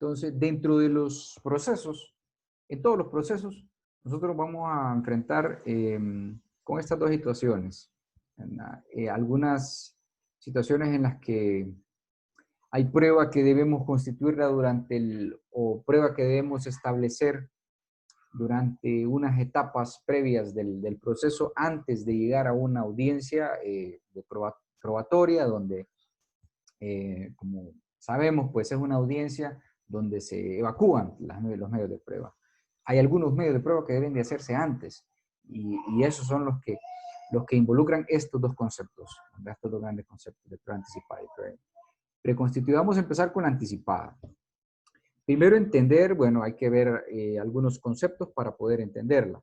Entonces, dentro de los procesos, en todos los procesos, nosotros vamos a enfrentar con estas dos situaciones. Algunas situaciones en las que hay prueba que debemos constituirla o prueba que debemos establecer durante unas etapas previas del proceso antes de llegar a una audiencia probatoria, donde, como sabemos, pues es una audiencia donde se evacúan los medios de prueba. Hay algunos medios de prueba que deben de hacerse antes, y esos son los que involucran estos dos conceptos, estos dos grandes conceptos de prueba anticipada y prueba preconstituida. Vamos a empezar con la anticipada. Primero entender, bueno, hay que ver algunos conceptos para poder entenderla.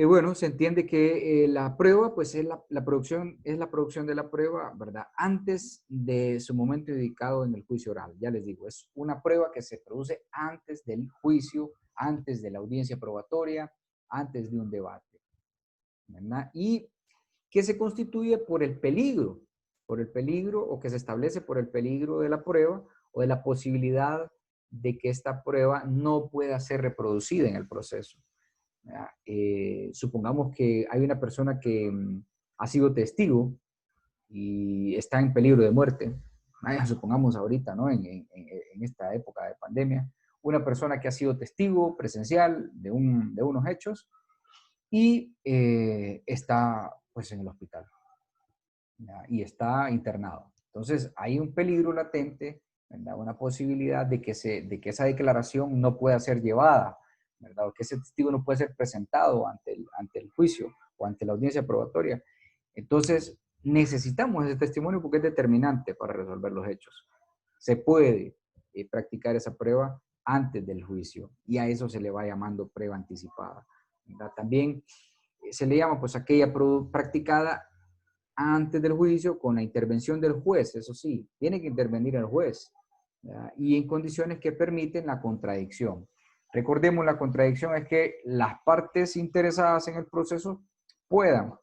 Bueno, se entiende que la prueba, pues es la producción de la prueba, ¿verdad? Antes de su momento indicado en el juicio oral. Ya les digo, es una prueba que se produce antes del juicio, antes de la audiencia probatoria, antes de un debate, ¿verdad? Y que se constituye por el peligro o que se establece por el peligro de la prueba o de la posibilidad de que esta prueba no pueda ser reproducida en el proceso. Supongamos que hay una persona que ha sido testigo y está en peligro de muerte. Supongamos ahorita, ¿no? En esta época de pandemia, una persona que ha sido testigo presencial de unos hechos y está pues en el hospital, ¿ya? Y está internado. Entonces hay un peligro latente, ¿verdad? Una posibilidad de que esa declaración no pueda ser llevada, ¿verdad? O que ese testigo no puede ser presentado ante el juicio o ante la audiencia probatoria. Entonces necesitamos ese testimonio porque es determinante para resolver los hechos. Se puede practicar esa prueba antes del juicio y a eso se le va llamando prueba anticipada, ¿verdad? También se le llama pues aquella practicada antes del juicio con la intervención del juez. Eso sí, tiene que intervenir el juez, ¿verdad? Y en condiciones que permiten la contradicción. Recordemos, la contradicción es que las partes interesadas en el proceso puedan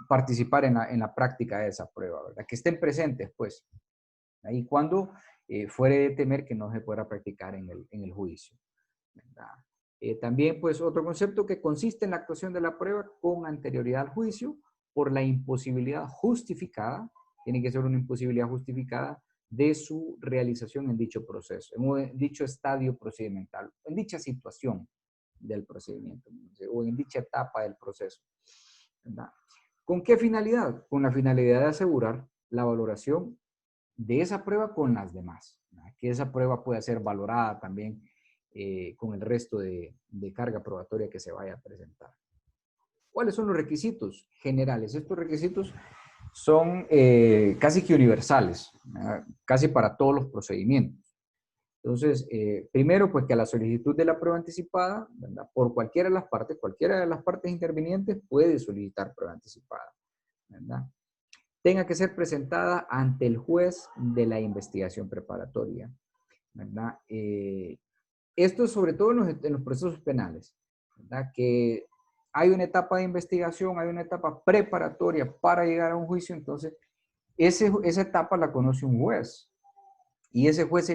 participar en la práctica de esa prueba, ¿verdad? Que estén presentes, pues, ahí cuando fuere de temer que no se pueda practicar en el juicio, ¿verdad? También, pues, otro concepto que consiste en la actuación de la prueba con anterioridad al juicio por la imposibilidad justificada, tiene que ser una imposibilidad justificada de su realización en dicho proceso, en dicho estadio procedimental, en dicha situación del procedimiento, o en dicha etapa del proceso, ¿verdad? ¿Con qué finalidad? Con la finalidad de asegurar la valoración de esa prueba con las demás, ¿verdad? Que esa prueba pueda ser valorada también con el resto de carga probatoria que se vaya a presentar. ¿Cuáles son los requisitos generales? Estos requisitos son casi que universales, ¿verdad? Casi para todos los procedimientos. Entonces, primero, pues que a la solicitud de la prueba anticipada, ¿verdad? Por cualquiera de las partes intervinientes puede solicitar prueba anticipada, ¿verdad? Tenga que ser presentada ante el juez de la investigación preparatoria, ¿verdad? Esto sobre todo en los procesos penales, ¿verdad? Que hay una etapa de investigación, hay una etapa preparatoria para llegar a un juicio, entonces esa etapa la conoce un juez y ese juez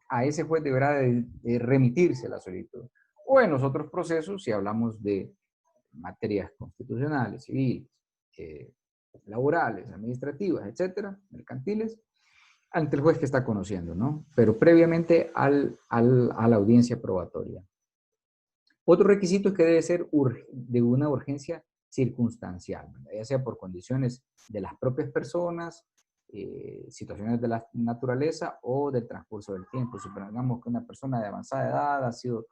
a ese juez deberá de remitirse la solicitud. O en los otros procesos, si hablamos de materias constitucionales, civiles, laborales, administrativas, etcétera, mercantiles, ante el juez que está conociendo, ¿no? Pero previamente a la audiencia probatoria. Otro requisito es que debe ser de una urgencia circunstancial, ¿verdad? Ya sea por condiciones de las propias personas, situaciones de la naturaleza o del transcurso del tiempo. Supongamos que una persona de avanzada edad ha sido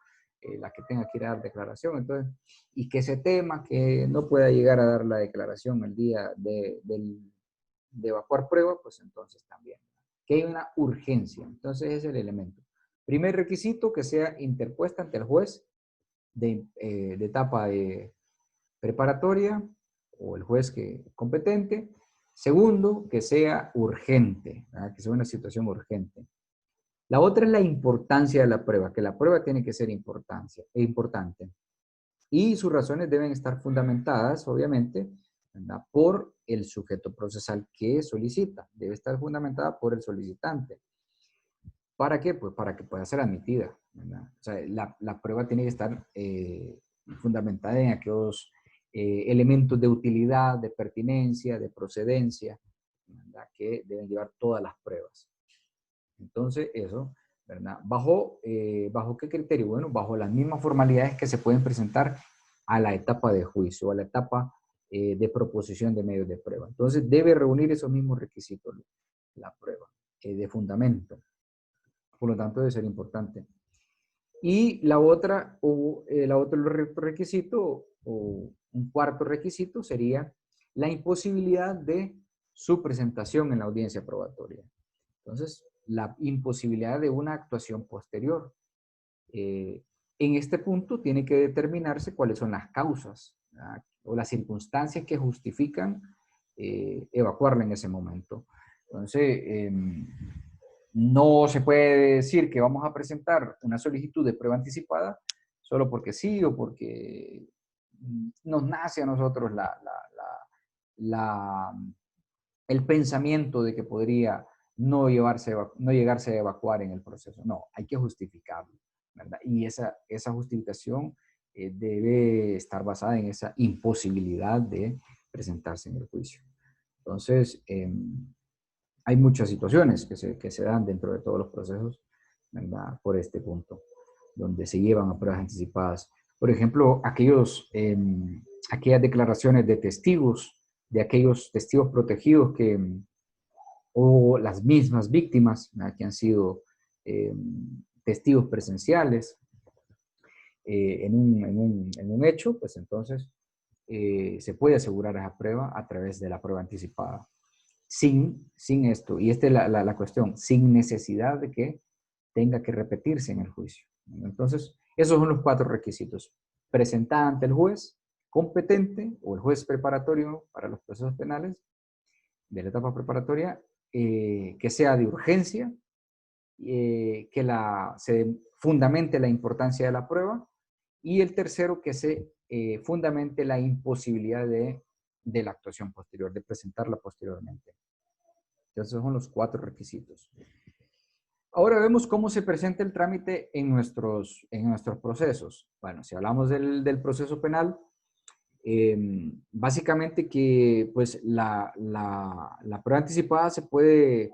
la que tenga que ir a dar declaración, entonces, y que se tema que no pueda llegar a dar la declaración el día de evacuar prueba, pues entonces también. Que hay una urgencia, entonces ese es el elemento. Primer requisito, que sea interpuesta ante el juez de etapa de preparatoria o el juez competente. Segundo, que sea urgente, ¿verdad? Que sea una situación urgente. La otra es la importancia de la prueba, que la prueba tiene que ser importante. Y sus razones deben estar fundamentadas, obviamente, ¿verdad? Por el sujeto procesal que solicita. Debe estar fundamentada por el solicitante. ¿Para qué? Pues para que pueda ser admitida, ¿verdad? O sea, la prueba tiene que estar fundamentada en aquellos elementos de utilidad, de pertinencia, de procedencia, ¿verdad? Que deben llevar todas las pruebas. Entonces, eso, ¿verdad? ¿Bajo qué criterio? Bueno, bajo las mismas formalidades que se pueden presentar a la etapa de juicio, a la etapa de proposición de medios de prueba. Entonces, debe reunir esos mismos requisitos la prueba de fundamento. Por lo tanto, debe ser importante. Y la otra, el otro requisito, o un cuarto requisito, sería la imposibilidad de su presentación en la audiencia probatoria. Entonces, la imposibilidad de una actuación posterior. En este punto tiene que determinarse cuáles son las causas, ¿verdad? O las circunstancias que justifican evacuarla en ese momento. Entonces, no se puede decir que vamos a presentar una solicitud de prueba anticipada solo porque sí o porque nos nace a nosotros el pensamiento de que podría no llegarse a evacuar en el proceso. No, hay que justificarlo, ¿verdad? Y esa justificación debe estar basada en esa imposibilidad de presentarse en el juicio. Entonces, hay muchas situaciones que se dan dentro de todos los procesos, ¿verdad? Por este punto, donde se llevan a pruebas anticipadas. Por ejemplo, aquellas declaraciones de testigos, de aquellos testigos protegidos o las mismas víctimas, ¿verdad? Que han sido testigos presenciales en un hecho, pues entonces se puede asegurar esa prueba a través de la prueba anticipada. Sin esto, y esta es la cuestión, sin necesidad de que tenga que repetirse en el juicio. Entonces, esos son los 4 requisitos. Presentada ante el juez competente o el juez preparatorio para los procesos penales de la etapa preparatoria, que sea de urgencia, que se fundamente la importancia de la prueba, y el tercero, que se fundamente la imposibilidad de la actuación posterior, de presentarla posteriormente. Entonces, esos son los 4 requisitos. Ahora vemos cómo se presenta el trámite en nuestros procesos. Bueno, si hablamos del proceso penal, básicamente que pues la prueba anticipada se puede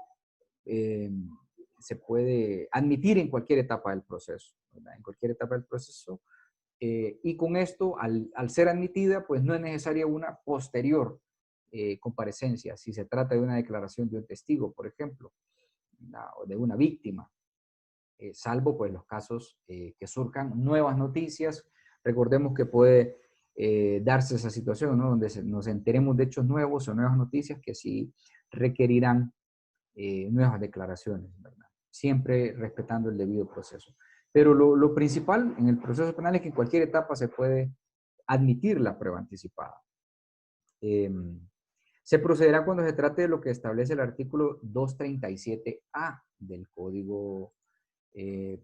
admitir en cualquier etapa del proceso, ¿verdad? En cualquier etapa del proceso. Y con esto, al ser admitida, pues no es necesaria una posterior comparecencia, si se trata de una declaración de un testigo, por ejemplo, o de una víctima, salvo pues los casos que surjan nuevas noticias. Recordemos que puede darse esa situación, ¿no? Donde nos enteremos de hechos nuevos o nuevas noticias que sí requerirán nuevas declaraciones, ¿verdad? Siempre respetando el debido proceso. Pero lo principal en el proceso penal es que en cualquier etapa se puede admitir la prueba anticipada. Se procederá cuando se trate de lo que establece el artículo 237A del Código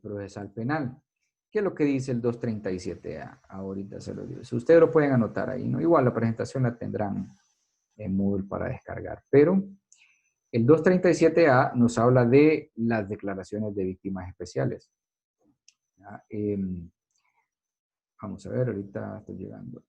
Procesal Penal. ¿Qué es lo que dice el 237A? Ahorita se lo digo. Si ustedes lo pueden anotar ahí, ¿no? Igual la presentación la tendrán en Moodle para descargar. Pero el 237A nos habla de las declaraciones de víctimas especiales. Vamos a ver, ahorita estoy llegando.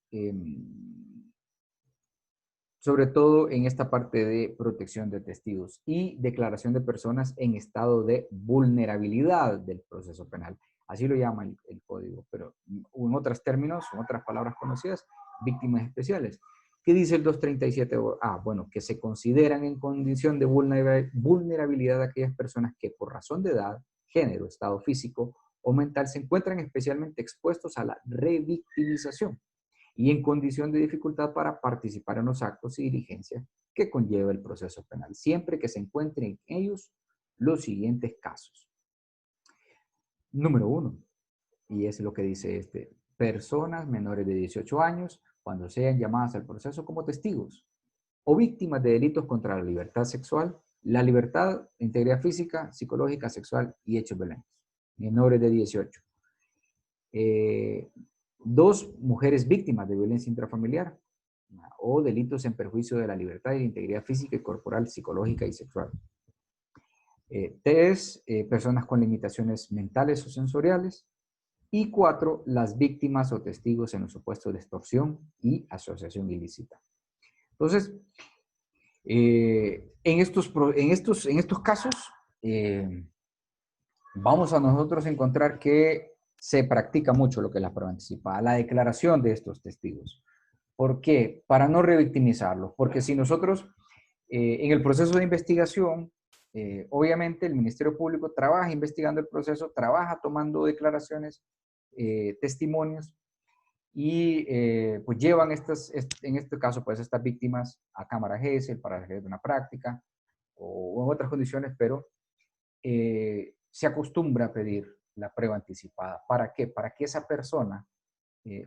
Sobre todo en esta parte de protección de testigos y declaración de personas en estado de vulnerabilidad del proceso penal. Así lo llama el código, pero en otros términos, en otras palabras conocidas, víctimas especiales. ¿Qué dice el 237A? Bueno, que se consideran en condición de vulnerabilidad aquellas personas que por razón de edad, género, estado físico o mental se encuentran especialmente expuestos a la revictimización y en condición de dificultad para participar en los actos y diligencias que conlleva el proceso penal, siempre que se encuentren en ellos los siguientes casos. Número 1, y es lo que dice personas menores de 18 años cuando sean llamadas al proceso como testigos o víctimas de delitos contra la libertad sexual, la libertad, integridad física, psicológica, sexual y hechos violentos. Menores de 18. 2 mujeres víctimas de violencia intrafamiliar. o delitos en perjuicio de la libertad y la integridad física y corporal, psicológica y sexual. Tres, personas con limitaciones mentales o sensoriales. Y cuatro, las víctimas o testigos en los supuestos de extorsión y asociación ilícita. Entonces, en estos casos, vamos a nosotros encontrar que se practica mucho lo que es la prueba anticipada, la declaración de estos testigos. ¿Por qué? Para no revictimizarlos, porque si nosotros en el proceso de investigación, obviamente el Ministerio Público trabaja investigando el proceso, trabaja tomando declaraciones, testimonios, y pues llevan en este caso, pues estas víctimas a cámara GESEL para hacer una práctica o en otras condiciones, pero se acostumbra a pedir la prueba anticipada. ¿Para qué? Para que esa persona,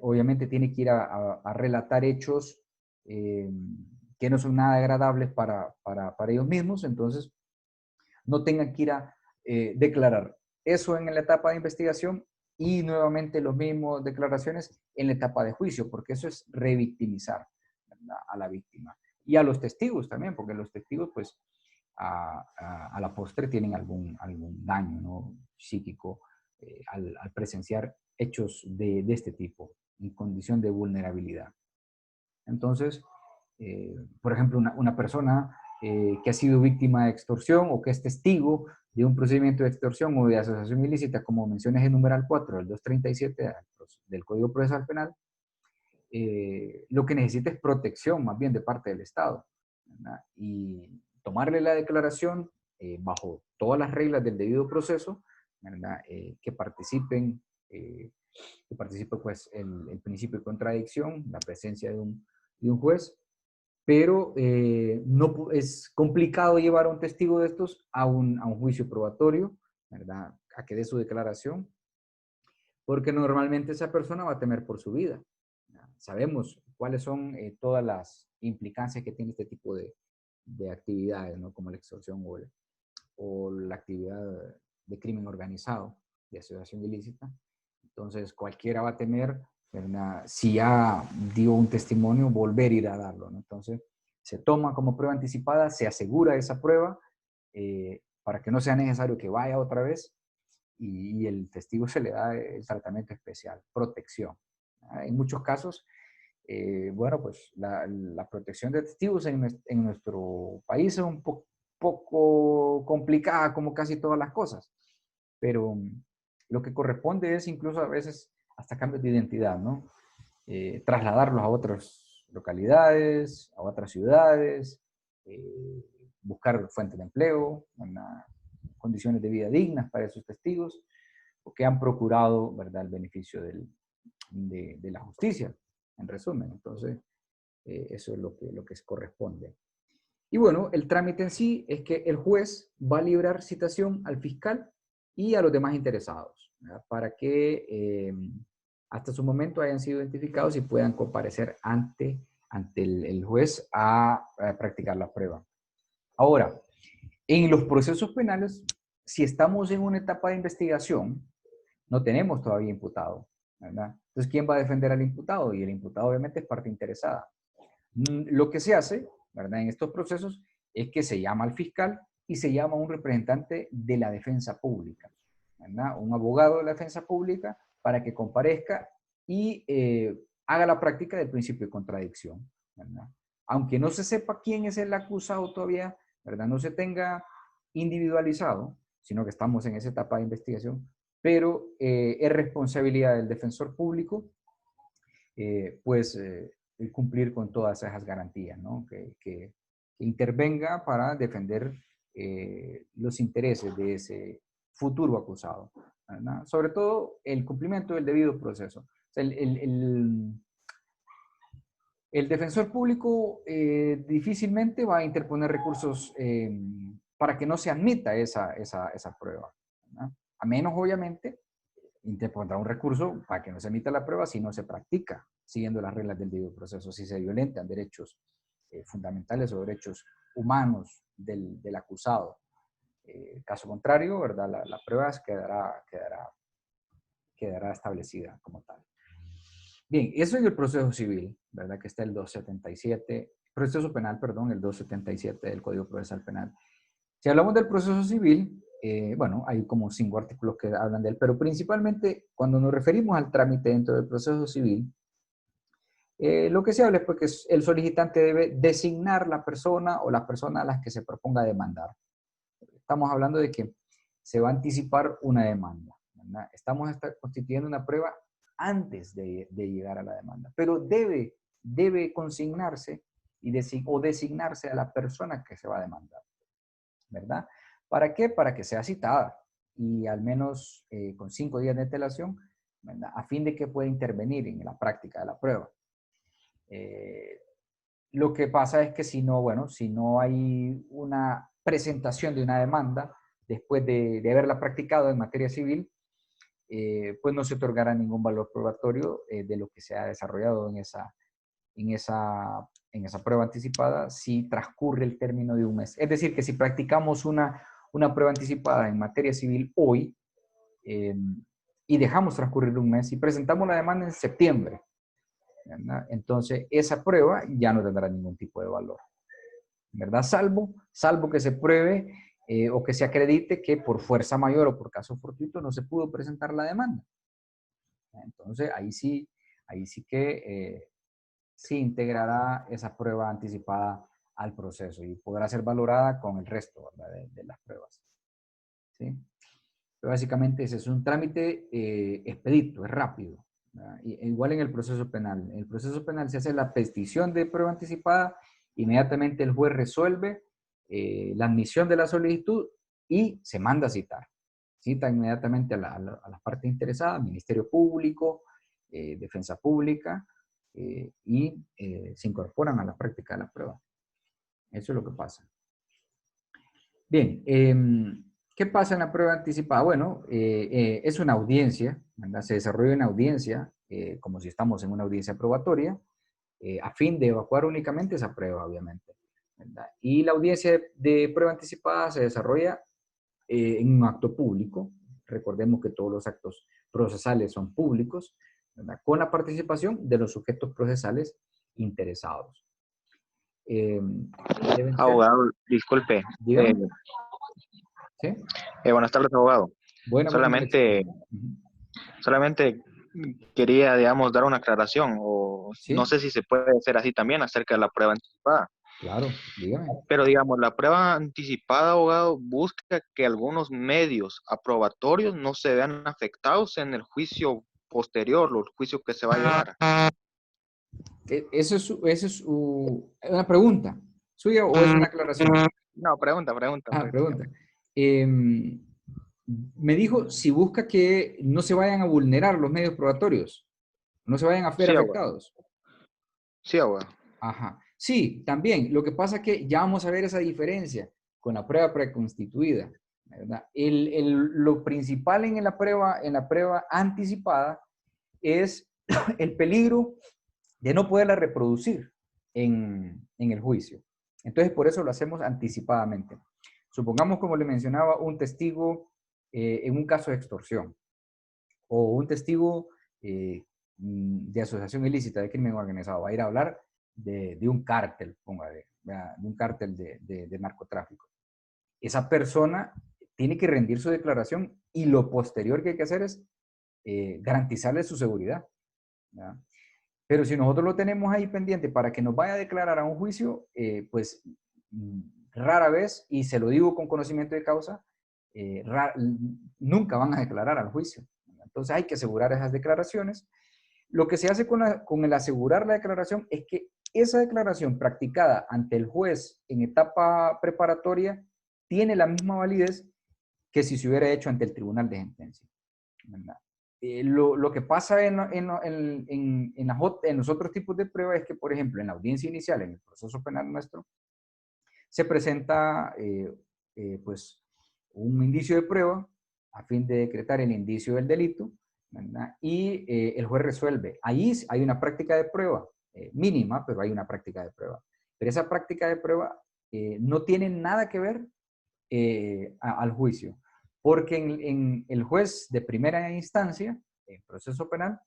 obviamente tiene que ir a relatar hechos que no son nada agradables para ellos mismos, entonces no tengan que ir a declarar eso en la etapa de investigación y nuevamente los mismos declaraciones en la etapa de juicio, porque eso es revictimizar a la víctima. Y a los testigos también, porque los testigos, pues, a la postre tienen algún daño, ¿no?, psíquico al presenciar hechos de este tipo, en condición de vulnerabilidad. Entonces, por ejemplo, una persona que ha sido víctima de extorsión o que es testigo de un procedimiento de extorsión o de asociación ilícita, como mencionas en numeral 4 del 237 del Código Procesal Penal, lo que necesita es protección más bien de parte del Estado, ¿verdad? Y tomarle la declaración bajo todas las reglas del debido proceso, ¿verdad? Que participe pues el principio de contradicción, la presencia de un juez, pero no, es complicado llevar a un testigo de estos a un juicio probatorio, ¿verdad?, a que dé su declaración, porque normalmente esa persona va a temer por su vida. Sabemos cuáles son todas las implicancias que tiene este tipo de actividades, ¿no?, como la extorsión o la actividad de crimen organizado, de asociación ilícita. Entonces, cualquiera va a temer, ¿verdad?, si ya dio un testimonio, volver a ir a darlo, ¿no? Entonces, se toma como prueba anticipada, se asegura esa prueba para que no sea necesario que vaya otra vez y el testigo se le da el tratamiento especial, protección. En muchos casos, bueno, pues la protección de testigos en nuestro país es un poco complicada, como casi todas las cosas, pero lo que corresponde es incluso a veces hasta cambios de identidad, ¿no? Trasladarlos a otras localidades, a otras ciudades, buscar fuentes de empleo, condiciones de vida dignas para esos testigos, porque han procurado, ¿verdad?, el beneficio de la justicia, en resumen. Entonces, eso es lo que corresponde. Y bueno, el trámite en sí es que el juez va a librar citación al fiscal y a los demás interesados, ¿verdad?, para que hasta su momento hayan sido identificados y puedan comparecer ante el juez a practicar la prueba. Ahora, en los procesos penales, si estamos en una etapa de investigación, no tenemos todavía imputado, ¿verdad? Entonces, ¿quién va a defender al imputado? Y el imputado obviamente es parte interesada. Lo que se hace, ¿verdad?, en estos procesos es que se llama al fiscal y se llama a un representante de la defensa pública, ¿verdad?, un abogado de la defensa pública para que comparezca y haga la práctica del principio de contradicción, ¿verdad? Aunque no se sepa quién es el acusado todavía, ¿verdad?, no se tenga individualizado, sino que estamos en esa etapa de investigación, pero es responsabilidad del defensor público, pues, cumplir con todas esas garantías, ¿no?, que intervenga para defender los intereses de ese futuro acusado, ¿verdad? Sobre todo el cumplimiento del debido proceso. O sea, el defensor público difícilmente va a interponer recursos para que no se admita esa prueba, ¿verdad? A menos, obviamente, interpondrá un recurso para que no se emita la prueba si no se practica siguiendo las reglas del debido proceso, si se violentan derechos fundamentales o derechos humanos del acusado. Caso contrario, ¿verdad?, la prueba quedará establecida como tal. Bien, eso en el proceso civil, ¿verdad? Que está el 277, proceso penal, perdón, el 277 del Código Procesal Penal. Si hablamos del proceso civil, bueno, hay como 5 artículos que hablan de él, pero principalmente cuando nos referimos al trámite dentro del proceso civil, lo que se habla es porque el solicitante debe designar la persona o las personas a las que se proponga demandar. Estamos hablando de que se va a anticipar una demanda, ¿verdad? Estamos constituyendo una prueba antes de llegar a la demanda, pero debe consignarse o designarse a la persona que se va a demandar, ¿verdad? ¿Para qué? Para que sea citada y al menos con 5 días de antelación, ¿verdad? A fin de que pueda intervenir en la práctica de la prueba. Lo que pasa es que si no, bueno, si no hay una presentación de una demanda después de haberla practicado en materia civil, pues no se otorgará ningún valor probatorio de lo que se ha desarrollado en esa prueba anticipada si transcurre el término de un mes. Es decir, que si practicamos una prueba anticipada en materia civil hoy eh, y dejamos transcurrir un mes y presentamos la demanda en septiembre, ¿verdad? Entonces esa prueba ya no tendrá ningún tipo de valor, ¿verdad? Salvo que se pruebe o que se acredite que por fuerza mayor o por caso fortuito no se pudo presentar la demanda. Entonces ahí sí que se integrará esa prueba anticipada al proceso y podrá ser valorada con el resto, ¿verdad? de las pruebas. ¿Sí? Pero básicamente ese es un trámite expedito, es rápido. Igual en el proceso penal. En el proceso penal se hace la petición de prueba anticipada, inmediatamente el juez resuelve la admisión de la solicitud y se manda a citar. Cita inmediatamente a las partes interesadas, Ministerio Público, Defensa Pública, y se incorporan a la práctica de la prueba. Eso es lo que pasa. Bien, ¿qué pasa en la prueba anticipada? Bueno, es una audiencia, ¿verdad? Se desarrolla una audiencia, como si estamos en una audiencia probatoria, a fin de evacuar únicamente esa prueba, obviamente, ¿verdad? Y la audiencia de prueba anticipada se desarrolla en un acto público. Recordemos que todos los actos procesales son públicos, ¿verdad? Con la participación de los sujetos procesales interesados. Deben ser, Abogado, disculpe. dígame, ¿sí? Buenas tardes, abogado. Buenas noches. Solamente, Ujú. solamente quería, digamos, dar una aclaración, o no Sí, sé si se puede hacer así también acerca de la prueba anticipada. claro, dígame. Pero, digamos, la prueba anticipada, abogado, busca que algunos medios aprobatorios no se vean afectados en el juicio posterior, o el juicio que se va a llevar. Eso es una pregunta suya o es una aclaración. No, pregunta Pregunta. prácticamente. Em, Me dijo si busca que no se vayan a vulnerar los medios probatorios, no se vayan a ver Sí, abogado. afectados. Sí, abogado. Ajá. Sí, también. Lo que pasa es que ya vamos a ver esa diferencia con la prueba preconstituida, ¿verdad? Lo principal en la prueba anticipada es el peligro de no poderla reproducir en el juicio. Entonces, por eso lo hacemos anticipadamente. Supongamos, como le mencionaba, un testigo en un caso de extorsión o un testigo de asociación ilícita de crimen organizado va a ir a hablar de un cártel, póngale, de un cártel de narcotráfico. Esa persona tiene que rendir su declaración y lo posterior que hay que hacer es garantizarle su seguridad, ¿verdad? Pero si nosotros lo tenemos ahí pendiente para que nos vaya a declarar a un juicio, pues rara vez, y se lo digo con conocimiento de causa, nunca van a declarar al juicio. Entonces hay que asegurar esas declaraciones. Lo que se hace con el asegurar la declaración es que esa declaración practicada ante el juez en etapa preparatoria tiene la misma validez que si se hubiera hecho ante el tribunal de sentencia, ¿verdad? Lo que pasa en los otros tipos de pruebas es que, por ejemplo, en la audiencia inicial, en el proceso penal nuestro, se presenta pues un indicio de prueba a fin de decretar el indicio del delito, ¿verdad? Y el juez resuelve. Ahí hay una práctica de prueba mínima, pero hay una práctica de prueba. Pero esa práctica de prueba no tiene nada que ver al juicio, porque en el juez de primera instancia, en proceso penal,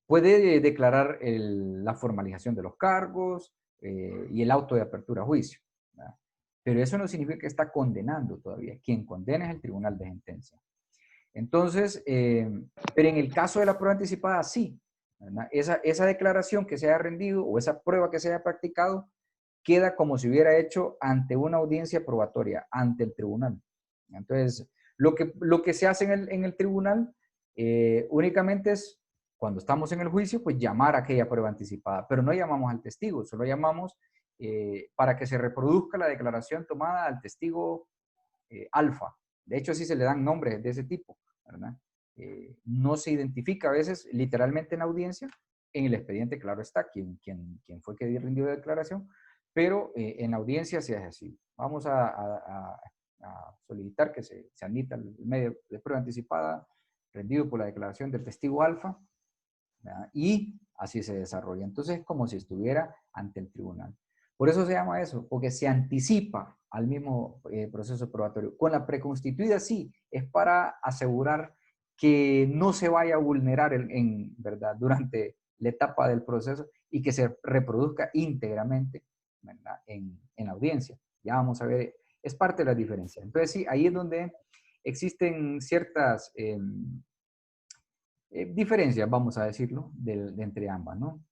puede declarar la formalización de los cargos y el auto de apertura a juicio, ¿verdad? Pero eso no significa que está condenando todavía. Quien condena es el tribunal de sentencia. Entonces, pero en el caso de la prueba anticipada, sí, ¿verdad? Esa declaración que se haya rendido o esa prueba que se haya practicado queda como si hubiera hecho ante una audiencia probatoria, ante el tribunal. Entonces, lo que se hace en el tribunal únicamente es, cuando estamos en el juicio, pues llamar a aquella prueba anticipada, pero no llamamos al testigo, solo llamamos para que se reproduzca la declaración tomada al testigo alfa. De hecho, sí se le dan nombres de ese tipo, ¿verdad? No se identifica a veces literalmente en la audiencia, en el expediente, claro está, quién fue que rindió la declaración, pero en la audiencia se hace así. Vamos a solicitar que se admita el medio de prueba anticipada rendido por la declaración del testigo alfa, ¿verdad? Y así se desarrolla. Entonces es como si estuviera ante el tribunal. Por eso se llama eso, porque se anticipa al mismo proceso probatorio. Con la preconstituida sí, es para asegurar que no se vaya a vulnerar ¿verdad? Durante la etapa del proceso y que se reproduzca íntegramente, ¿verdad? En la audiencia. Ya vamos a ver, es parte de la diferencia. Entonces sí, ahí es donde existen ciertas diferencias, vamos a decirlo, de entre ambas, ¿no?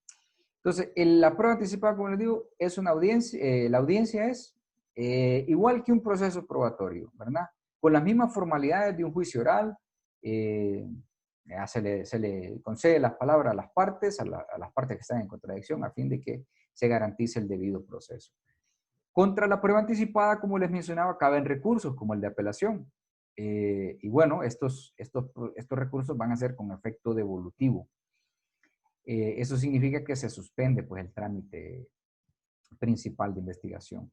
Entonces, la prueba anticipada, como les digo, es una audiencia, la audiencia es igual que un proceso probatorio, ¿verdad? Con las mismas formalidades de un juicio oral, eh, se le concede las palabras a las partes, a las partes que están en contradicción, a fin de que se garantice el debido proceso. Contra la prueba anticipada, como les mencionaba, caben recursos como el de apelación. Y bueno, estos recursos van a ser con efecto devolutivo. Eso significa que se suspende pues, el trámite principal de investigación.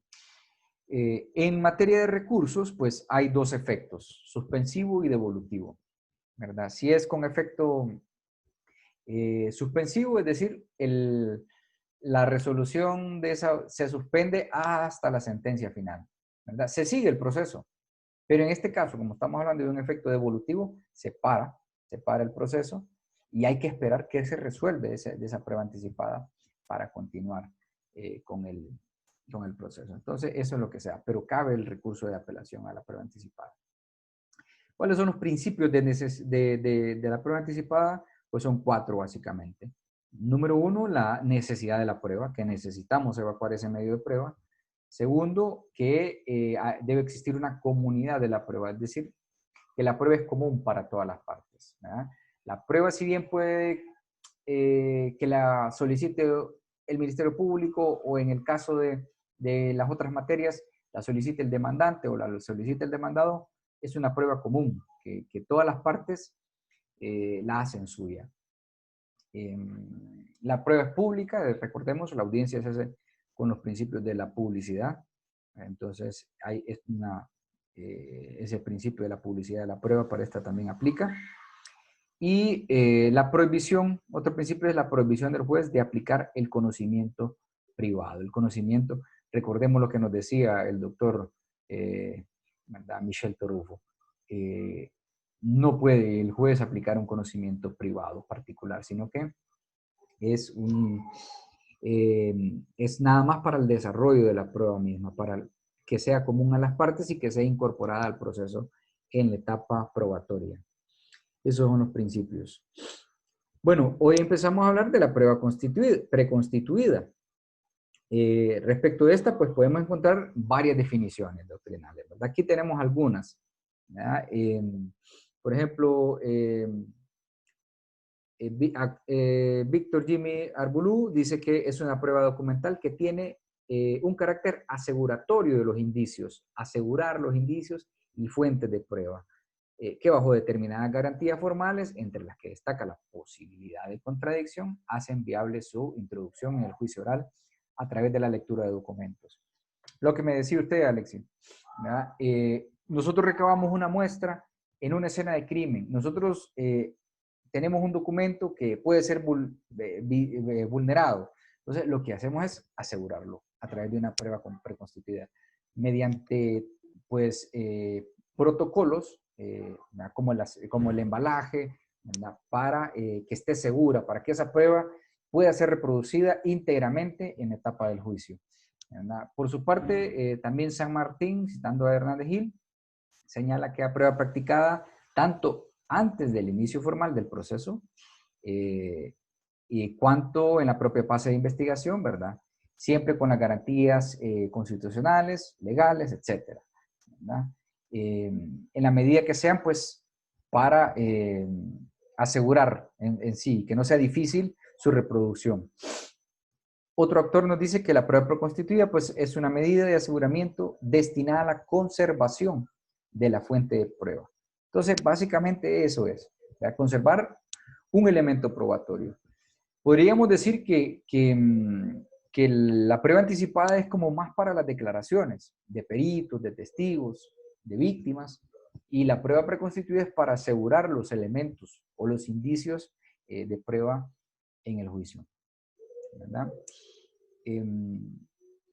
En materia de recursos, pues hay dos efectos, suspensivo y devolutivo, ¿verdad? Si es con efecto suspensivo, es decir, la resolución de esa se suspende hasta la sentencia final, ¿verdad? Se sigue el proceso, pero en este caso, como estamos hablando de un efecto devolutivo, se para el proceso y hay que esperar que se resuelve de esa prueba anticipada para continuar con el proceso. Entonces, eso es lo que sea, pero cabe el recurso de apelación a la prueba anticipada. ¿Cuáles son los principios de la prueba anticipada? Pues son 4 básicamente. Número 1, la necesidad de la prueba, que necesitamos evacuar ese medio de prueba. Segundo, que debe existir una comunidad de la prueba, es decir, que la prueba es común para todas las partes, ¿verdad? La prueba, si bien puede que la solicite el Ministerio Público o en el caso de las otras materias, la solicite el demandante o la solicite el demandado, es una prueba común, que todas las partes la hacen suya. La prueba es pública, recordemos, la audiencia se hace con los principios de la publicidad. Entonces, ese principio de la publicidad de la prueba para esta también aplica. Y la prohibición, otro principio es la prohibición del juez de aplicar el conocimiento privado. El conocimiento, recordemos lo que nos decía el doctor Michel Torufo, no puede el juez aplicar un conocimiento privado particular, sino que es, es nada más para el desarrollo de la prueba misma, para que sea común a las partes y que sea incorporada al proceso en la etapa probatoria. Esos son los principios. Bueno, hoy empezamos a hablar de la prueba preconstituida. Respecto de esta, pues podemos encontrar varias definiciones doctrinales, ¿verdad? Aquí tenemos algunas, ¿verdad? Por ejemplo, Víctor Jimmy Arbulú dice que es una prueba documental que tiene un carácter aseguratorio de los indicios, asegurar los indicios y fuentes de prueba, que bajo determinadas garantías formales, entre las que destaca la posibilidad de contradicción, hacen viable su introducción en el juicio oral a través de la lectura de documentos. Lo que me decía usted, Alexis, nosotros recabamos una muestra en una escena de crimen. Nosotros tenemos un documento que puede ser vulnerado. Entonces, lo que hacemos es asegurarlo a través de una prueba preconstituida mediante, pues, protocolos como el embalaje, ¿verdad? Para que esté segura, para que esa prueba pueda ser reproducida íntegramente en la etapa del juicio, ¿verdad? Por su parte, también San Martín, citando a Hernández Gil, señala que la prueba practicada tanto antes del inicio formal del proceso y cuanto en la propia fase de investigación, ¿verdad? Siempre con las garantías constitucionales, legales, etcétera, ¿verdad? En la medida que sean, pues, para asegurar en sí, que no sea difícil su reproducción. Otro autor nos dice que la prueba preconstituida, pues, es una medida de aseguramiento destinada a la conservación de la fuente de prueba. Entonces, básicamente eso es, ¿verdad? Conservar un elemento probatorio. Podríamos decir que la prueba anticipada es como más para las declaraciones de peritos, de testigos, de víctimas, y la prueba preconstituida es para asegurar los elementos o los indicios de prueba en el juicio, ¿verdad?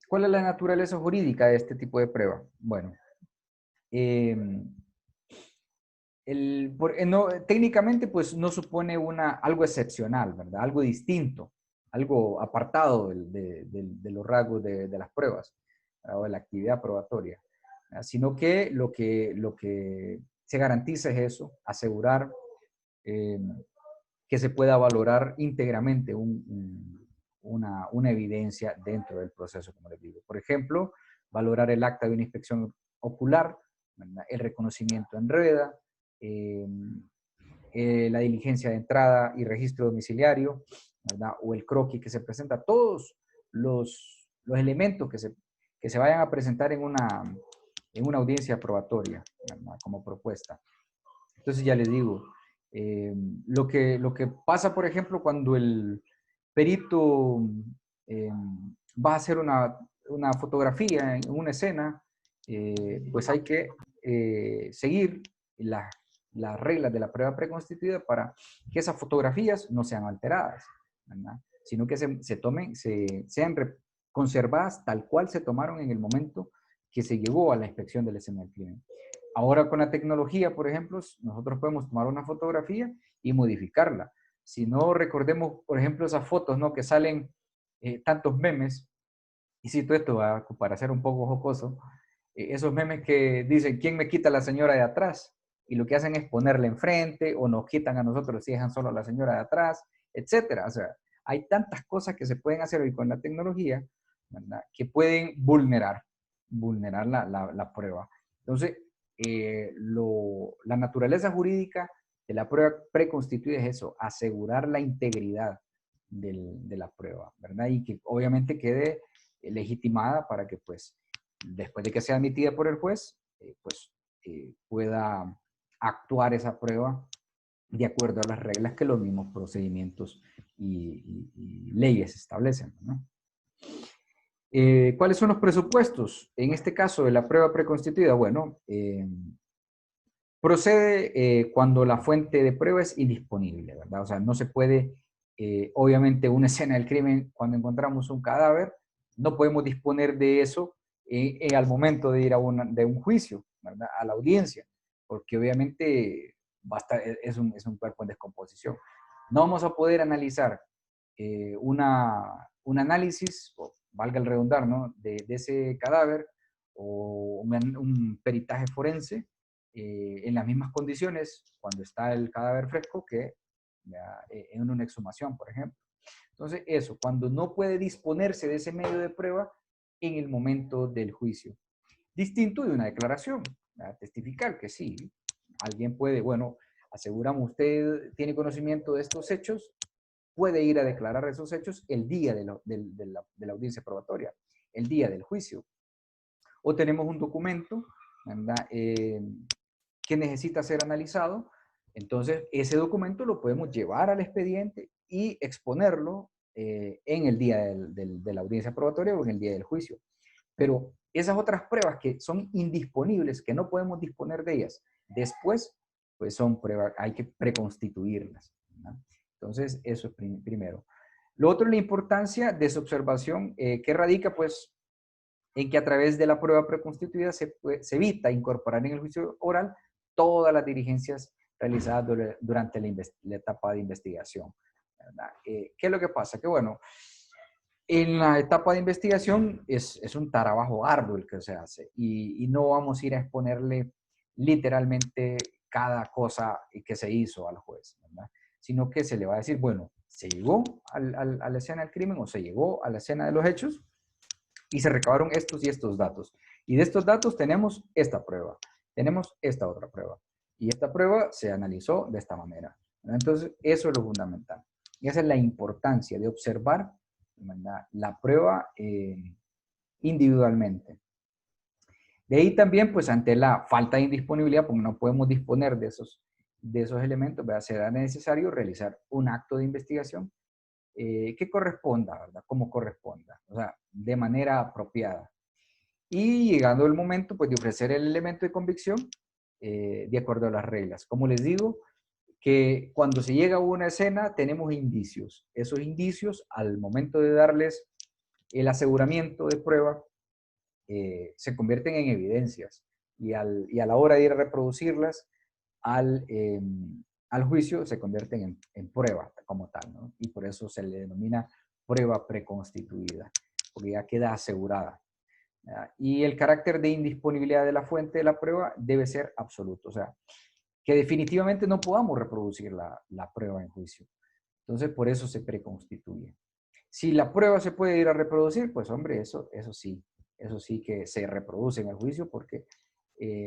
¿Cuál es la naturaleza jurídica de este tipo de prueba? Bueno, técnicamente pues no supone algo excepcional, ¿verdad? Algo distinto, algo apartado de los rasgos de las pruebas, ¿verdad? O de la actividad probatoria, ¿verdad? Sino que lo que se garantiza es eso, asegurar que se pueda valorar íntegramente una evidencia dentro del proceso, como les digo. Por ejemplo, valorar el acta de una inspección ocular, ¿verdad? El reconocimiento en rueda, la diligencia de entrada y registro domiciliario, ¿verdad? O el croquis que se presenta, todos los elementos que se vayan a presentar en una audiencia probatoria, ¿verdad? Como propuesta. Entonces ya les digo, lo que pasa, por ejemplo, cuando el perito va a hacer una fotografía en una escena, pues hay que seguir las reglas de la prueba preconstituida para que esas fotografías no sean alteradas, ¿verdad? Sino que sean conservadas tal cual se tomaron en el momento que se llegó a la inspección de la escena del crimen. Ahora con la tecnología, por ejemplo, nosotros podemos tomar una fotografía y modificarla. Si no, recordemos, por ejemplo, esas fotos, ¿no? Que salen tantos memes, y cito esto para ser un poco jocoso, esos memes que dicen, ¿quién me quita a la señora de atrás? Y lo que hacen es ponerla enfrente, o nos quitan a nosotros y dejan solo a la señora de atrás, etcétera. O sea, hay tantas cosas que se pueden hacer hoy con la tecnología, ¿verdad? Que pueden vulnerar la prueba. Entonces, la naturaleza jurídica de la prueba preconstituida es eso, asegurar la integridad de la prueba, ¿verdad? Y que obviamente quede legitimada para que, pues, después de que sea admitida por el juez, pueda actuar esa prueba de acuerdo a las reglas que los mismos procedimientos y leyes establecen, ¿no? ¿Cuáles son los presupuestos? En este caso de la prueba preconstituida, bueno, procede cuando la fuente de prueba es indisponible, ¿verdad? O sea, no se puede, obviamente, una escena del crimen, cuando encontramos un cadáver, no podemos disponer de eso al momento de ir de un juicio, ¿verdad? A la audiencia, porque obviamente es un cuerpo en descomposición. No vamos a poder analizar un análisis, o valga el redundar, ¿no? de ese cadáver o un peritaje forense en las mismas condiciones cuando está el cadáver fresco que en una exhumación, por ejemplo. Entonces, eso, cuando no puede disponerse de ese medio de prueba en el momento del juicio. Distinto de una declaración, testificar que sí, alguien puede, bueno, aseguramos, usted tiene conocimiento de estos hechos, puede ir a declarar esos hechos el día de la audiencia probatoria, el día del juicio. O tenemos un documento, ¿verdad? Que necesita ser analizado, entonces ese documento lo podemos llevar al expediente y exponerlo en el día de la audiencia probatoria o en el día del juicio. Pero esas otras pruebas que son indisponibles, que no podemos disponer de ellas después, pues son pruebas, hay que preconstituirlas, ¿no? Entonces, eso es primero. Lo otro, la importancia de su observación, que radica pues en que a través de la prueba preconstituida se evita incorporar en el juicio oral todas las diligencias realizadas durante la etapa de investigación, ¿verdad? ¿Qué es lo que pasa? Que bueno, en la etapa de investigación es un trabajo arduo el que se hace y no vamos a ir a exponerle literalmente cada cosa que se hizo al juez, ¿verdad? Sino que se le va a decir, bueno, se llegó a la escena del crimen o se llegó a la escena de los hechos y se recabaron estos y estos datos. Y de estos datos tenemos esta prueba, tenemos esta otra prueba. Y esta prueba se analizó de esta manera, ¿verdad? Entonces, eso es lo fundamental. Y esa es la importancia de observar, ¿verdad?, la prueba individualmente. De ahí también, pues ante la falta de indisponibilidad, porque no podemos disponer de esos elementos, ¿verdad?, será necesario realizar un acto de investigación que corresponda, ¿verdad? Como corresponda, o sea, de manera apropiada. Y llegando el momento, pues, de ofrecer el elemento de convicción de acuerdo a las reglas. Como les digo, que cuando se llega a una escena tenemos indicios. Esos indicios, al momento de darles el aseguramiento de prueba, se convierten en evidencias y a la hora de ir a reproducirlas al juicio se convierten en prueba como tal, ¿no? Y por eso se le denomina prueba preconstituida, porque ya queda asegurada. ¿Ya? Y el carácter de indisponibilidad de la fuente de la prueba debe ser absoluto, o sea, que definitivamente no podamos reproducir la prueba en juicio. Entonces, por eso se preconstituye. Si la prueba se puede ir a reproducir, pues hombre, eso sí que se reproduce en el juicio porque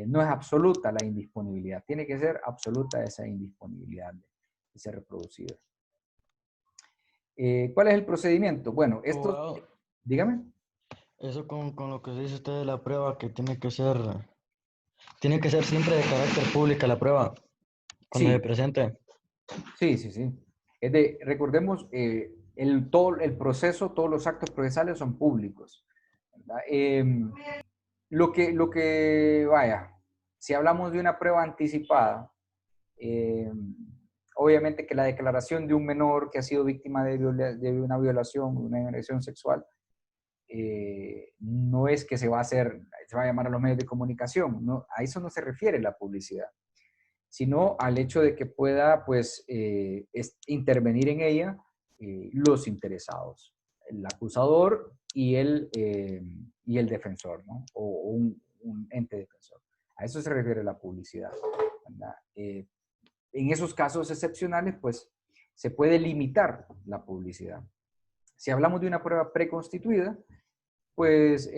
no es absoluta la indisponibilidad, tiene que ser absoluta esa indisponibilidad de ser reproducida. ¿Cuál es el procedimiento? Bueno, Abogado, dígame. eso con lo que dice usted de la prueba, que tiene que ser siempre de carácter pública la prueba cuando se Sí, presente. sí, sí, sí. Recordemos, todo el proceso, todos los actos procesales son públicos, ¿verdad? Vaya, si hablamos de una prueba anticipada, obviamente que la declaración de un menor que ha sido víctima de una violación, una agresión sexual, no es que se va a llamar a los medios de comunicación, no, a eso no se refiere la publicidad, sino al hecho de que pueda, pues, intervenir en ella los interesados, el acusador y el defensor, ¿no? O un ente defensor. A eso se refiere la publicidad, ¿verdad? En esos casos excepcionales, pues, se puede limitar la publicidad. Si hablamos de una prueba preconstituida, pues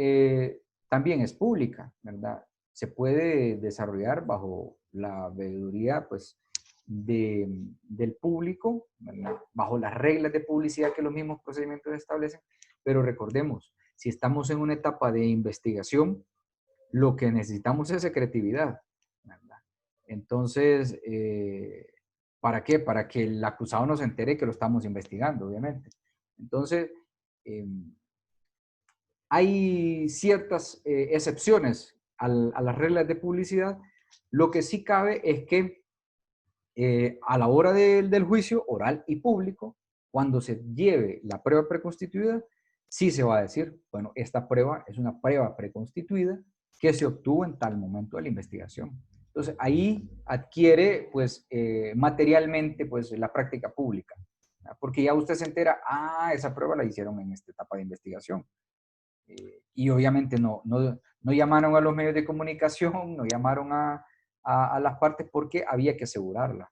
también es pública, ¿verdad? Se puede desarrollar bajo la veeduría, pues, del público, ¿verdad?, bajo las reglas de publicidad que los mismos procedimientos establecen, pero recordemos, si estamos en una etapa de investigación, lo que necesitamos es secretividad, ¿verdad? Entonces, ¿para qué? Para que el acusado no se entere que lo estamos investigando, obviamente. Entonces, eh, hay ciertas excepciones a las reglas de publicidad. Lo que sí cabe es que a la hora del juicio oral y público, cuando se lleve la prueba preconstituida, sí se va a decir, bueno, esta prueba es una prueba preconstituida que se obtuvo en tal momento de la investigación. Entonces, ahí adquiere, pues, materialmente, pues, la práctica pública, ¿verdad? Porque ya usted se entera, esa prueba la hicieron en esta etapa de investigación. Y obviamente no llamaron a los medios de comunicación, no llamaron a las partes porque había que asegurarla.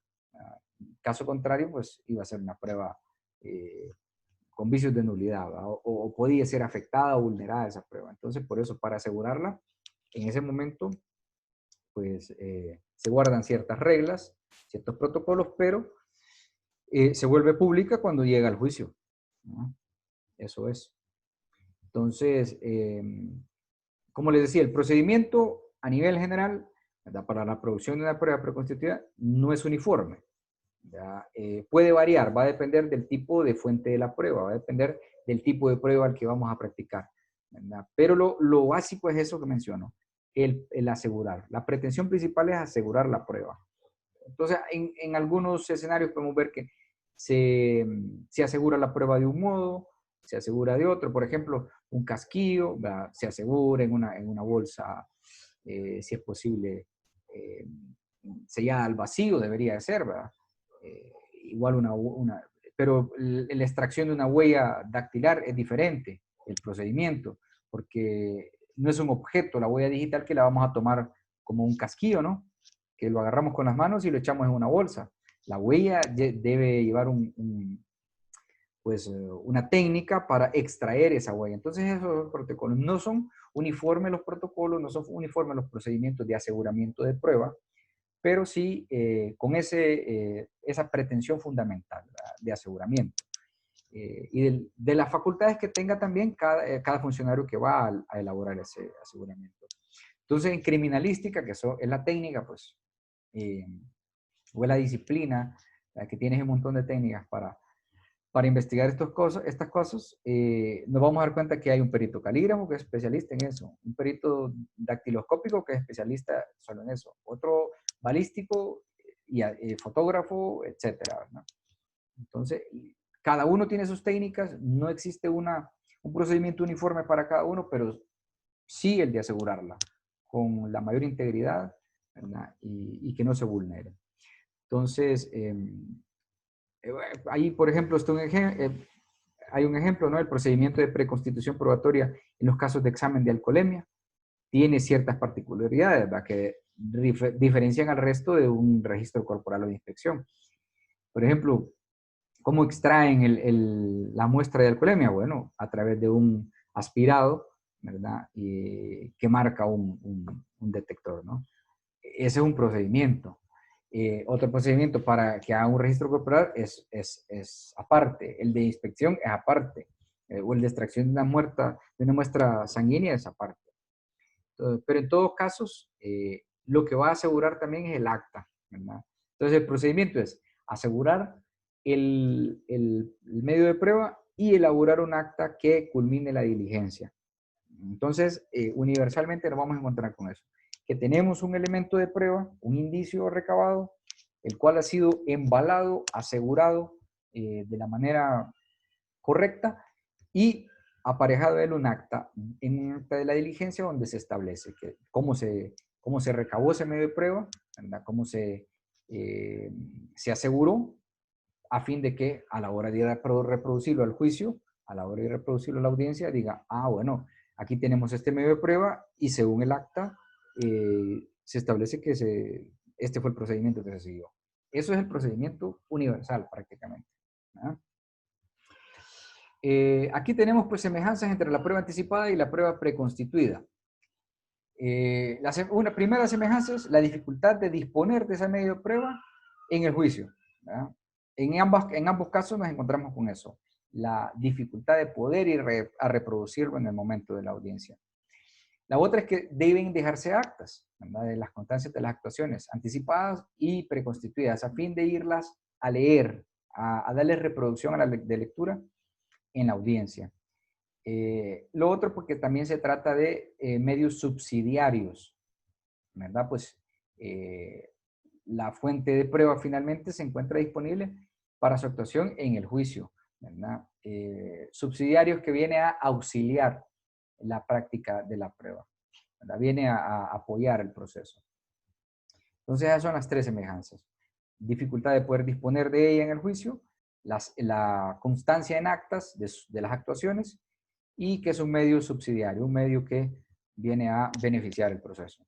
Caso contrario, pues iba a ser una prueba con vicios de nulidad, o podía ser afectada o vulnerada esa prueba. Entonces, por eso, para asegurarla, en ese momento, pues se guardan ciertas reglas, ciertos protocolos, pero se vuelve pública cuando llega al juicio, ¿no? Eso es. Entonces, como les decía, el procedimiento a nivel general, ¿verdad?, para la producción de una prueba preconstituida no es uniforme. Puede variar, va a depender del tipo de fuente de la prueba, va a depender del tipo de prueba al que vamos a practicar, ¿verdad? Pero lo básico es eso que menciono, el asegurar. La pretensión principal es asegurar la prueba. Entonces, en algunos escenarios podemos ver que se asegura la prueba de un modo, se asegura de otro. Por ejemplo, un casquillo, ¿verdad?, se asegura en una bolsa, si es posible, sellada al vacío debería de ser, ¿verdad? Igual pero la extracción de una huella dactilar es diferente, el procedimiento, porque no es un objeto, la huella digital, que la vamos a tomar como un casquillo, ¿no? Que lo agarramos con las manos y lo echamos en una bolsa. La huella debe llevar una técnica para extraer esa huella. Entonces esos protocolos no son uniformes, los protocolos, no son uniformes los procedimientos de aseguramiento de prueba, pero sí con esa pretensión fundamental, ¿verdad?, de aseguramiento. Y de las facultades que tenga también cada funcionario que va a elaborar ese aseguramiento. Entonces, en criminalística, que eso es la técnica, pues, o es la disciplina, que tiene un montón de técnicas para investigar estas cosas, nos vamos a dar cuenta que hay un perito calígrafo que es especialista en eso, un perito dactiloscópico que es especialista solo en eso, otro balístico y fotógrafo, etcétera, ¿no? Entonces, cada uno tiene sus técnicas, no existe un procedimiento uniforme para cada uno, pero sí el de asegurarla con la mayor integridad, ¿verdad? Y que no se vulnere. Entonces, ahí, por ejemplo, hay un ejemplo, ¿no? El procedimiento de preconstitución probatoria en los casos de examen de alcoholemia tiene ciertas particularidades, ¿verdad?, que diferencian al resto de un registro corporal o de inspección. Por ejemplo, ¿cómo extraen la muestra de alcoholemia? Bueno, a través de un aspirado, ¿verdad?, que marca un detector, ¿no? Ese es un procedimiento. Otro procedimiento para que haga un registro corporal es aparte. El de inspección es aparte. O el de extracción de una muestra sanguínea es aparte. Entonces, pero en todos casos, lo que va a asegurar también es el acta, ¿verdad? Entonces, el procedimiento es asegurar el medio de prueba y elaborar un acta que culmine la diligencia. Entonces, universalmente nos vamos a encontrar con eso, que tenemos un elemento de prueba, un indicio recabado, el cual ha sido embalado, asegurado de la manera correcta y aparejado a él en un acta de la diligencia donde se establece cómo se recabó ese medio de prueba, ¿verdad?, cómo se aseguró, a fin de que a la hora de reproducirlo al juicio, a la hora de reproducirlo a la audiencia, diga, bueno, aquí tenemos este medio de prueba y según el acta se establece que este fue el procedimiento que se siguió. Eso es el procedimiento universal prácticamente, ¿verdad? Aquí tenemos pues semejanzas entre la prueba anticipada y la prueba preconstituida. Una primera semejanza es la dificultad de disponer de ese medio de prueba en el juicio, ¿verdad? En ambos casos nos encontramos con eso, la dificultad de poder ir a reproducirlo en el momento de la audiencia. La otra es que deben dejarse actas, ¿verdad?, de las constancias de las actuaciones anticipadas y preconstituidas a fin de irlas a leer, a darle reproducción a la de lectura en la audiencia. Lo otro porque también se trata de medios subsidiarios, ¿verdad? Pues la fuente de prueba finalmente se encuentra disponible para su actuación en el juicio, ¿verdad? Subsidiarios que viene a auxiliar la práctica de la prueba, ¿verdad? Viene a apoyar el proceso. Entonces esas son las tres semejanzas. Dificultad de poder disponer de ella en el juicio, la constancia en actas de las actuaciones y que es un medio subsidiario, un medio que viene a beneficiar el proceso.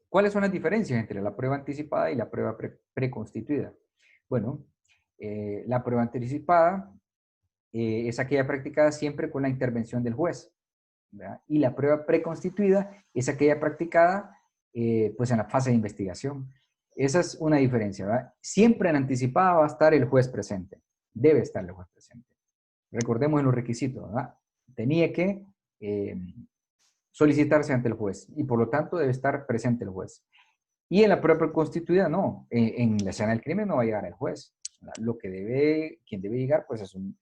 ¿Cuáles son las diferencias entre la prueba anticipada y la prueba preconstituida? Bueno, la prueba anticipada es aquella practicada siempre con la intervención del juez, ¿verdad? Y la prueba preconstituida es aquella practicada pues en la fase de investigación. Esa es una diferencia, ¿verdad? Siempre en anticipada va a estar el juez presente, debe estar el juez presente. Recordemos en los requisitos, ¿verdad? Tenía que solicitarse ante el juez y por lo tanto debe estar presente el juez. Y en la prueba preconstituida no, en la escena del crimen no va a llegar el juez. Quien debe llegar pues es un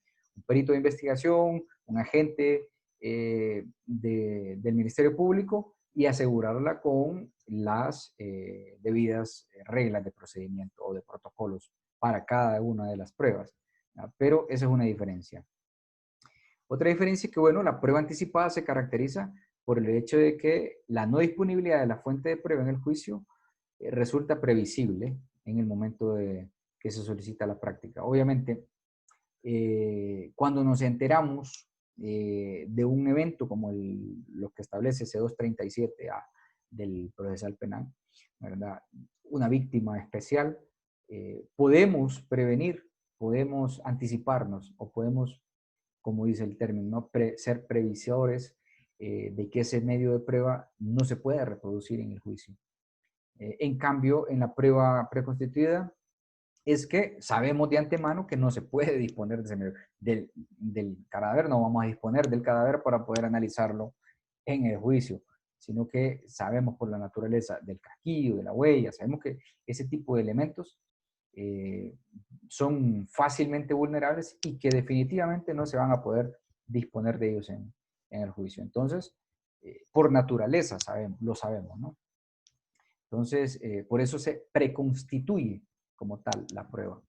perito de investigación, un agente del Ministerio Público y asegurarla con las debidas reglas de procedimiento o de protocolos para cada una de las pruebas, ¿verdad? Pero esa es una diferencia. Otra diferencia es que, bueno, la prueba anticipada se caracteriza por el hecho de que la no disponibilidad de la fuente de prueba en el juicio resulta previsible en el momento de que se solicita la práctica. Obviamente, cuando nos enteramos de un evento como lo que establece C237A del procesal penal, ¿verdad? Una víctima especial, podemos prevenir, podemos anticiparnos o podemos, como dice el término, ¿no? Ser previsores de que ese medio de prueba no se pueda reproducir en el juicio. En cambio, en la prueba preconstituida, es que sabemos de antemano que no se puede disponer de ese medio. Del cadáver, no vamos a disponer del cadáver para poder analizarlo en el juicio, sino que sabemos por la naturaleza del casquillo, de la huella, sabemos que ese tipo de elementos son fácilmente vulnerables y que definitivamente no se van a poder disponer de ellos en el juicio. Entonces, por naturaleza lo sabemos, ¿no? Entonces, por eso se preconstituye como tal la prueba.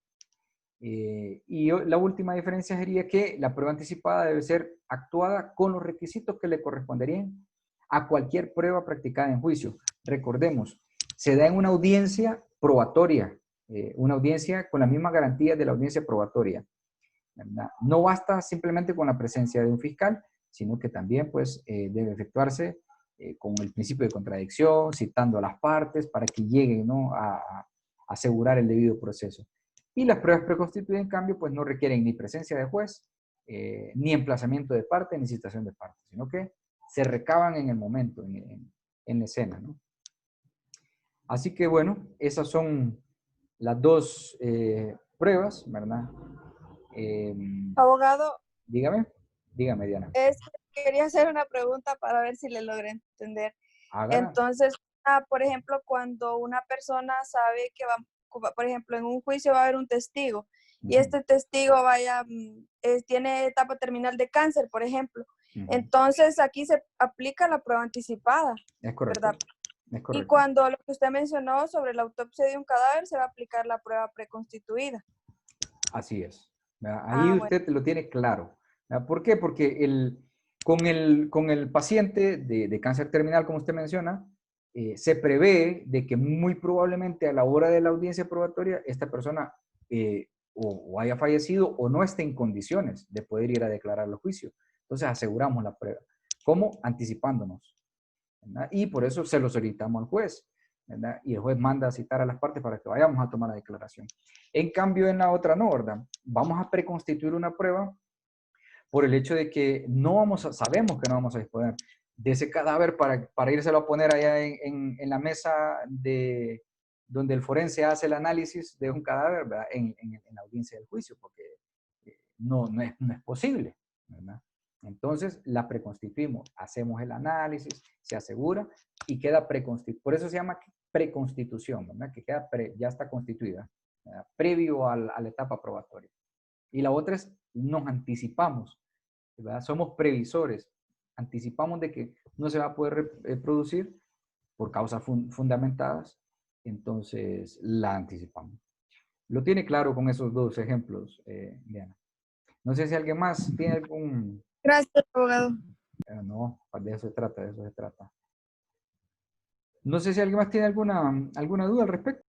Y la última diferencia sería que la prueba anticipada debe ser actuada con los requisitos que le corresponderían a cualquier prueba practicada en juicio. Recordemos, se da en una audiencia probatoria, una audiencia con las mismas garantías de la audiencia probatoria, ¿verdad? No basta simplemente con la presencia de un fiscal, sino que también pues, debe efectuarse con el principio de contradicción, citando a las partes para que lleguen, ¿no? a asegurar el debido proceso. Y las pruebas preconstituidas, en cambio, pues no requieren ni presencia de juez, ni emplazamiento de parte, ni citación de parte, sino que se recaban en el momento, en la escena, ¿no? Así que, bueno, esas son las dos pruebas, ¿verdad? Abogado, dígame, Diana. quería hacer una pregunta para ver si le logré entender. Hágala. Entonces, por ejemplo, cuando una persona sabe que va, por ejemplo, en un juicio va a haber un testigo y este testigo tiene etapa terminal de cáncer, por ejemplo. Entonces, aquí se aplica la prueba anticipada. Es correcto. ¿Verdad? Es correcto. Y cuando lo que usted mencionó sobre la autopsia de un cadáver, se va a aplicar la prueba preconstituida. Así es. Ahí usted lo tiene claro. ¿Por qué? Porque con el paciente de cáncer terminal, como usted menciona, se prevé de que muy probablemente a la hora de la audiencia probatoria, esta persona o haya fallecido o no esté en condiciones de poder ir a declarar el juicio. Entonces aseguramos la prueba. ¿Cómo? Anticipándonos, ¿verdad? Y por eso se lo solicitamos al juez, ¿verdad? Y el juez manda a citar a las partes para que vayamos a tomar la declaración. En cambio, en la otra no, ¿verdad? Vamos a preconstituir una prueba por el hecho de que sabemos que no vamos a disponer de ese cadáver para írselo a poner allá en la mesa donde el forense hace el análisis de un cadáver, ¿verdad? En la audiencia del juicio, porque no es posible, ¿verdad? Entonces la preconstituimos, hacemos el análisis, se asegura y queda preconstituida. Por eso se llama preconstitución, ¿verdad? Que ya está constituida, ¿verdad? Previo a la etapa probatoria. Y la otra es, nos anticipamos, ¿verdad? Somos previsores, anticipamos de que no se va a poder producir por causas fundamentadas, entonces la anticipamos. Lo tiene claro con esos dos ejemplos, Diana. No sé si alguien más tiene algún... Gracias, abogado. No, de eso se trata, de eso se trata. No sé si alguien más tiene alguna duda al respecto.